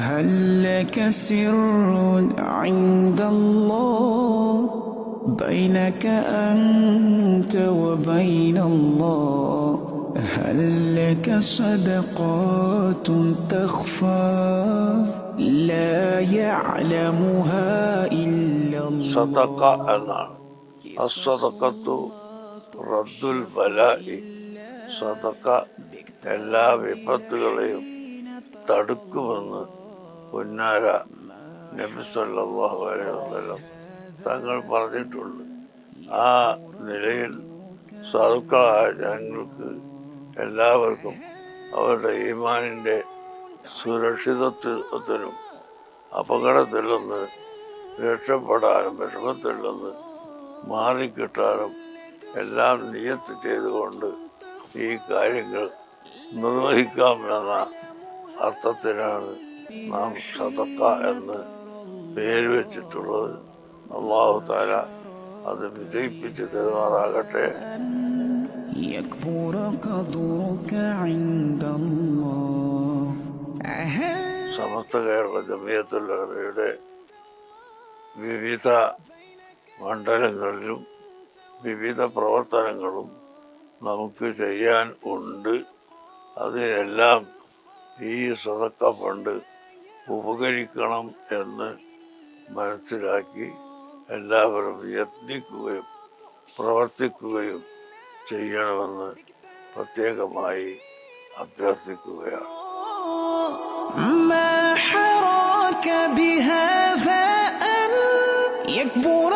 هل لك سر عند الله بينك أنت وبين الله هل لك صدقات تخفى لا يعلمها إلا الله. സദഖ എന്നാണ്. അസ്സദഖത്തു റദ്ദുൽ ബലാഇ. സദഖ എല്ലാ വിപത്തുകളെയും തടുക്കുമെന്ന് പൊന്നാര നബി സല്ലല്ലാഹു അലൈഹി വസല്ലം തങ്ങൾ പറഞ്ഞിട്ടുണ്ട്. ആ നിലയിൽ സാധുക്കളായ ജനങ്ങൾക്ക് എല്ലാവർക്കും അവരുടെ ഈമാനിൻ്റെ സുരക്ഷിതത്വത്തിനും അപകടത്തിൽ നിന്ന് രക്ഷപ്പെടാനും വിഷമത്തിൽ നിന്ന് മാറിക്കിട്ടാനും എല്ലാം നിയത്ത് ചെയ്തുകൊണ്ട് ഈ കാര്യങ്ങൾ നിർവഹിക്കാമെന്ന അർത്ഥത്തിനാണ് നാം സദഖ എന്ന് പേര് വെച്ചിട്ടുള്ളത്. അല്ലാഹു തആല അത് വിജയിപ്പിച്ച് തരുമാറാകട്ടെ. സമസ്ത കേരള ജമിയത്തുൽ ഉലമയുടെ വിവിധ മണ്ഡലങ്ങളിലും വിവിധ പ്രവർത്തനങ്ങളും നമുക്ക് ചെയ്യാൻ ഉണ്ട്. അതിനെല്ലാം ഈ സദഖ ഫണ്ട് ഉപകരിക്കണം എന്ന് മനസ്സിലാക്കി എല്ലാവരും യത്നിക്കുകയും പ്രവർത്തിക്കുകയും ചെയ്യണമെന്ന് പ്രത്യേകമായി അഭ്യർത്ഥിക്കുകയാണ്. ما حراك بهذا أن يكبر